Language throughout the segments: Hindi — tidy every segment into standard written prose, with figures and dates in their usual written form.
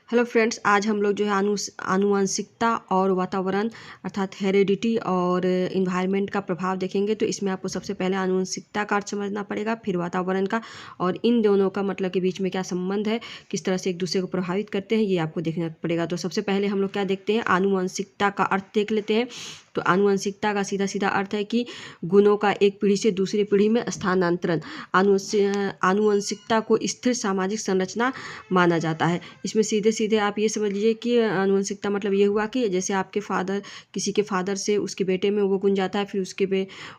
हेलो फ्रेंड्स, आज हम लोग जो है आनुवंशिकता और वातावरण अर्थात हेरेडिटी और इन्वायरमेंट का प्रभाव देखेंगे। तो इसमें आपको सबसे पहले आनुवंशिकता का अर्थ समझना पड़ेगा, फिर वातावरण का, और इन दोनों का मतलब के बीच में क्या संबंध है, किस तरह से एक दूसरे को प्रभावित करते हैं, ये आपको देखना पड़ेगा। तो सबसे पहले हम लोग क्या देखते हैं, आनुवंशिकता का अर्थ देख लेते हैं। तो आनुवंशिकता का सीधा सीधा अर्थ है कि गुणों का एक पीढ़ी से दूसरी पीढ़ी में स्थानांतरण। आनुवंशिकता को स्थिर सामाजिक संरचना माना जाता है। इसमें सीधे सीधे आप ये समझ लीजिए कि आनुवंशिकता मतलब ये हुआ कि जैसे आपके फादर, किसी के फादर से उसके बेटे में वो गुण जाता है, फिर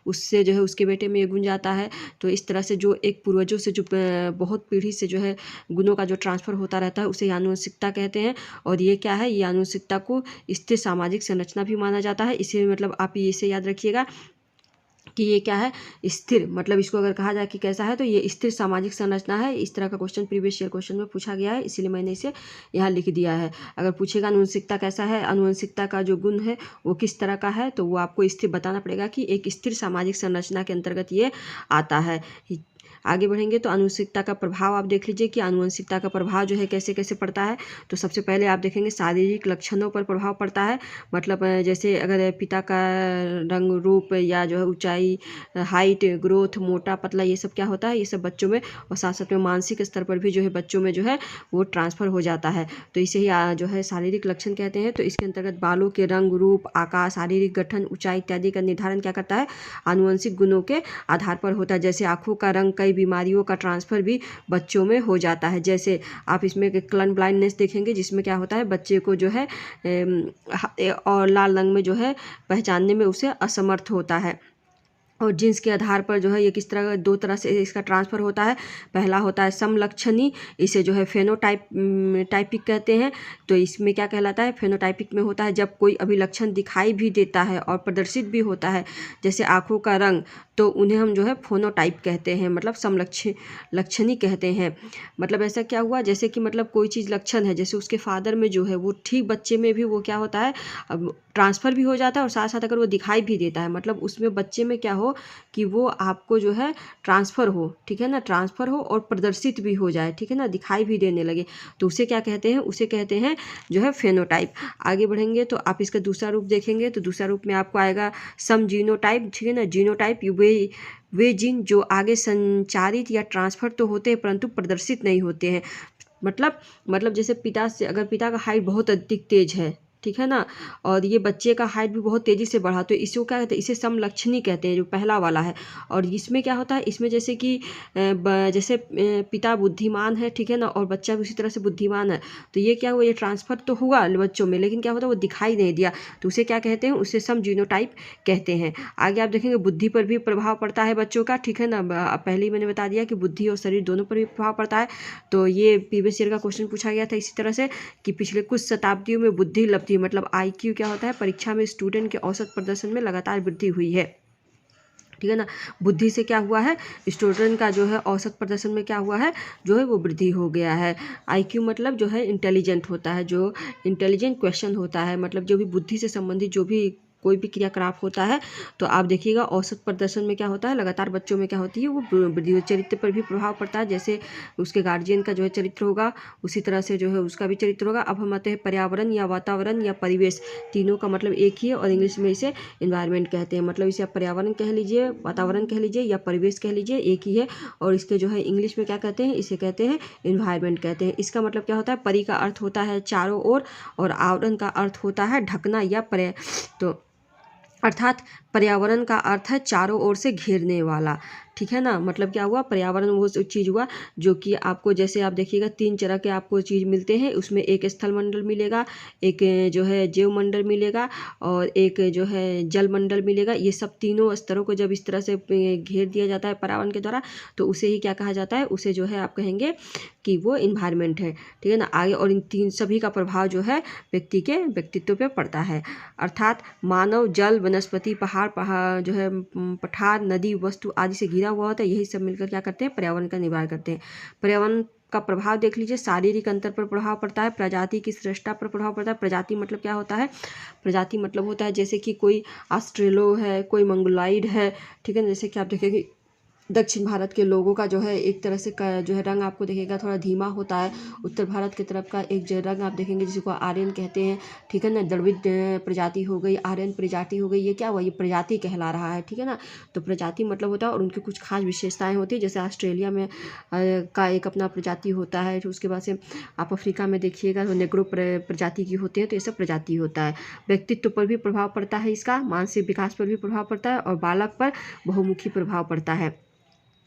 उससे जो है उसके बेटे में ये गुण जाता है। तो इस तरह से जो एक पूर्वजों से जो बहुत पीढ़ी से जो है गुणों का जो ट्रांसफ़र होता रहता है उसे आनुवंशिकता कहते हैं। और ये क्या है, ये आनुवंशिकता को स्थिर सामाजिक संरचना भी माना जाता है। इसे मतलब आप इसे याद रखिएगा कि ये क्या है, स्थिर, मतलब इसको अगर कहा जाए कि कैसा है तो ये स्थिर सामाजिक संरचना है। इस तरह का क्वेश्चन प्रीवियस ईयर क्वेश्चन में पूछा गया है, इसीलिए मैंने इसे यहाँ लिख दिया है। अगर पूछेगा आनुवंशिकता कैसा है, आनुवंशिकता का जो गुण है वो किस तरह का है, तो वो आपको स्थिर बताना पड़ेगा कि एक स्थिर सामाजिक संरचना के अंतर्गत ये आता है। आगे बढ़ेंगे तो आनुवंशिकता का प्रभाव आप देख लीजिए कि आनुवंशिकता का प्रभाव जो है कैसे कैसे पड़ता है। तो सबसे पहले आप देखेंगे शारीरिक लक्षणों पर प्रभाव पड़ता है। मतलब जैसे अगर पिता का रंग रूप या जो है ऊंचाई, हाइट, ग्रोथ, मोटा पतला, ये सब क्या होता है, ये सब बच्चों में, और साथ साथ में मानसिक स्तर पर भी जो है बच्चों में जो है वो ट्रांसफ़र हो जाता है। तो इसे ही जो है शारीरिक लक्षण कहते हैं। तो इसके अंतर्गत बालों के रंग रूप, आकार, शारीरिक गठन, ऊंचाई इत्यादि का निर्धारण क्या करता है, आनुवंशिक गुणों के आधार पर होता है। जैसे आँखों का रंग, कई बीमारियों का ट्रांसफ़र भी बच्चों में हो जाता है। जैसे आप इसमें कलर ब्लाइंडनेस देखेंगे, जिसमें क्या होता है, बच्चे को जो है और लाल रंग में जो है पहचानने में उसे असमर्थ होता है। और जीन्स के आधार पर जो है ये किस तरह, दो तरह से इसका ट्रांसफ़र होता है। पहला होता है समलक्षणी, इसे जो है टाइपिक कहते हैं। तो इसमें क्या कहलाता है, फेनोटाइपिक में होता है जब कोई अभिलक्षण दिखाई भी देता है और प्रदर्शित भी होता है, जैसे आँखों का रंग, तो उन्हें हम जो है फोनोटाइप कहते हैं, मतलब लक्षणी कहते हैं। मतलब ऐसा क्या हुआ, जैसे कि मतलब कोई चीज़ लक्षण है, जैसे उसके फादर में जो है वो ठीक बच्चे में भी वो क्या होता है, अब ट्रांसफ़र भी हो जाता है, और साथ साथ अगर वो दिखाई भी देता है, मतलब उसमें बच्चे में क्या हो कि वो आपको जो है ट्रांसफ़र हो, ठीक है ना, ट्रांसफ़र हो और प्रदर्शित भी हो जाए, ठीक है ना, दिखाई भी देने लगे, तो उसे क्या कहते हैं, उसे कहते हैं जो है फेनोटाइप। आगे बढ़ेंगे तो आप इसका दूसरा रूप देखेंगे, तो दूसरा रूप में आपको आएगा समजीनोटाइप, ठीक है ना। जीनोटाइप वे जीन जो आगे संचारित या ट्रांसफ़र तो होते हैं परंतु प्रदर्शित नहीं होते हैं। मतलब जैसे पिता से, अगर पिता का हाइट बहुत अधिक तेज है, ठीक है ना, और ये बच्चे का हाइट भी बहुत तेज़ी से बढ़ा, तो इसको क्या कहते हैं, इसे समलक्षणी कहते हैं, जो पहला वाला है। और इसमें क्या होता है, इसमें जैसे कि जैसे पिता बुद्धिमान है, ठीक है ना, और बच्चा भी उसी तरह से बुद्धिमान है, तो ये क्या हुआ, ये ट्रांसफ़र तो हुआ बच्चों में, लेकिन क्या होता है, वो दिखाई नहीं दिया, तो उसे क्या कहते हैं, उसे समजीनोटाइप कहते हैं। आगे आप देखेंगे बुद्धि पर भी प्रभाव पड़ता है बच्चों का, ठीक है ना। पहले ही मैंने बता दिया कि बुद्धि और शरीर दोनों पर भी प्रभाव पड़ता है। तो ये प्रीवियस ईयर का क्वेश्चन पूछा गया था इसी तरह से कि पिछले कुछ शताब्दियों में बुद्धि लब्धि, मतलब IQ क्या होता है, परीक्षा में स्टूडेंट के औसत प्रदर्शन में लगातार वृद्धि हुई है, ठीक है ना। बुद्धि से क्या हुआ है, स्टूडेंट का जो है औसत प्रदर्शन में क्या हुआ है, जो है वो वृद्धि हो गया है। IQ मतलब जो है इंटेलिजेंट होता है, जो इंटेलिजेंट क्वेश्चन होता है, मतलब जो भी बुद्धि से संबंधित जो भी कोई भी क्रियाकलाप होता है, तो आप देखिएगा औसत प्रदर्शन में क्या होता है, लगातार बच्चों में क्या होती है, वो वृद्धि। चरित्र पर भी प्रभाव पड़ता है, जैसे उसके गार्जियन का जो है चरित्र होगा, उसी तरह से जो है उसका भी चरित्र होगा। अब हम आते हैं पर्यावरण या वातावरण या परिवेश, तीनों का मतलब एक ही है, और इंग्लिश में इसे इन्वायरमेंट कहते हैं। मतलब इसे आप पर्यावरण कह लीजिए, वातावरण कह लीजिए या परिवेश कह लीजिए, एक ही है। और इसके जो है इंग्लिश में क्या कहते हैं, इसे कहते हैं इन्वायरमेंट कहते हैं। इसका मतलब क्या होता है, परि का अर्थ होता है चारों ओर, और आवरण का अर्थ होता है ढकना या तो अर्थात पर्यावरण का अर्थ है चारों ओर से घेरने वाला, ठीक है ना। मतलब क्या हुआ, पर्यावरण वो चीज़ हुआ जो कि आपको, जैसे आप देखिएगा तीन तरह के आपको चीज़ मिलते हैं, उसमें एक स्थल मंडल मिलेगा, एक जो है जैव मंडल मिलेगा, और एक जो है जल मंडल मिलेगा। ये सब तीनों स्तरों को जब इस तरह से घेर दिया जाता है पर्यावरण के द्वारा, तो उसे ही क्या कहा जाता है, उसे जो है आप कहेंगे कि वो इन्वायरमेंट है, ठीक है ना। आगे और इन तीन सभी का प्रभाव जो है व्यक्ति के व्यक्तित्व पे पड़ता है। अर्थात मानव, जल, वनस्पति, पहाड़ जो है पठार, नदी, वस्तु आदि से घिरा हुआ होता है, यही सब मिलकर क्या करते हैं, पर्यावरण का निर्माण करते हैं। पर्यावरण का प्रभाव देख लीजिए, शारीरिक अंतर पर प्रभाव पड़ता है, प्रजाति की श्रेष्ठता पर प्रभाव पड़ता है। प्रजाति मतलब क्या होता है, प्रजाति मतलब होता है जैसे कि कोई ऑस्ट्रेलो है, कोई मंगोलाइड है, ठीक है ना। जैसे कि आप देखेंगे दक्षिण भारत के लोगों का जो है एक तरह से जो है रंग आपको दिखेगा थोड़ा धीमा होता है। उत्तर भारत की तरफ का एक जो रंग आप देखेंगे जिसको आर्यन कहते हैं, ठीक है ना। द्रविड़ प्रजाति हो गई, आर्यन प्रजाति हो गई, ये क्या हुआ, ये प्रजाति कहला रहा है, ठीक है ना। तो प्रजाति मतलब होता है और उनकी कुछ खास विशेषताएं होती है। जैसे ऑस्ट्रेलिया में का एक अपना प्रजाति होता है। उसके बाद से आप अफ्रीका में देखिएगा तो नेग्रो प्रजाति की होती है। तो ये सब प्रजाति होता है। व्यक्तित्व पर भी प्रभाव पड़ता है इसका, मानसिक विकास पर भी प्रभाव पड़ता है और बालक पर बहुमुखी प्रभाव पड़ता है।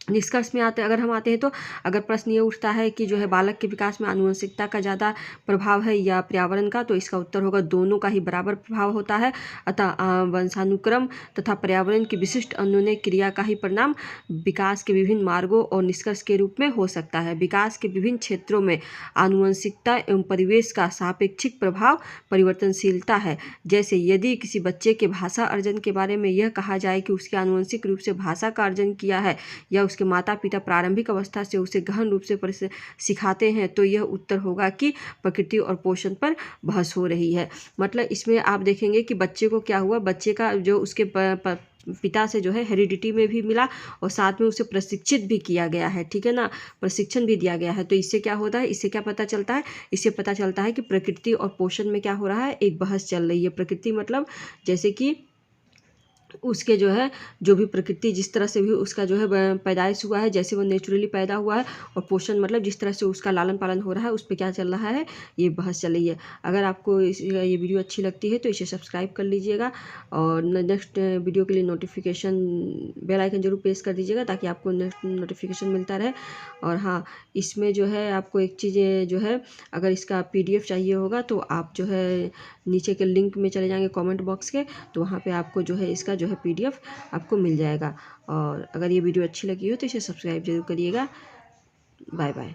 निष्कर्ष में आते अगर हम आते हैं तो अगर प्रश्न ये उठता है कि जो है बालक के विकास में आनुवंशिकता का ज़्यादा प्रभाव है या पर्यावरण का, तो इसका उत्तर होगा दोनों का ही बराबर प्रभाव होता है। अतः वंशानुक्रम तथा पर्यावरण की विशिष्ट अन्योन्य क्रिया का ही परिणाम विकास के विभिन्न मार्गों और निष्कर्ष के रूप में हो सकता है। विकास के विभिन्न क्षेत्रों में आनुवंशिकता एवं परिवेश का सापेक्षिक प्रभाव परिवर्तनशीलता है। जैसे यदि किसी बच्चे के भाषा अर्जन के बारे में यह कहा जाए कि उसके आनुवंशिक रूप से भाषा का अर्जन किया है या उसके माता पिता प्रारंभिक अवस्था से उसे गहन रूप से सिखाते हैं, तो यह उत्तर होगा कि प्रकृति और पोषण पर बहस हो रही है। मतलब इसमें आप देखेंगे कि बच्चे को क्या हुआ, बच्चे का जो उसके पिता से जो है हेरिडिटी में भी मिला और साथ में उसे प्रशिक्षित भी किया गया है, ठीक है ना, प्रशिक्षण भी दिया गया है। तो इससे क्या होता है, इससे क्या पता चलता है, इससे पता चलता है कि प्रकृति और पोषण में क्या हो रहा है, एक बहस चल रही है। प्रकृति मतलब जैसे कि उसके जो है जो भी प्रकृति जिस तरह से भी उसका जो है पैदाइश हुआ है, जैसे वो नेचुरली पैदा हुआ है, और पोषण मतलब जिस तरह से उसका लालन पालन हो रहा है, उस पर क्या चल रहा है, ये बहस चल रही है। अगर आपको ये वीडियो अच्छी लगती है तो इसे सब्सक्राइब कर लीजिएगा और नेक्स्ट वीडियो के लिए नोटिफिकेशन बेल आइकन जरूर प्रेस कर दीजिएगा ताकि आपको नेक्स्ट नोटिफिकेशन मिलता रहे। और हाँ, इसमें जो है आपको एक चीज़ जो है, अगर इसका PDF चाहिए होगा तो आप जो है नीचे के लिंक में चले जाएंगे कमेंट बॉक्स के, तो वहाँ पे आपको जो है इसका जो है PDF आपको मिल जाएगा। और अगर ये वीडियो अच्छी लगी हो तो इसे सब्सक्राइब जरूर करिएगा। Bye bye.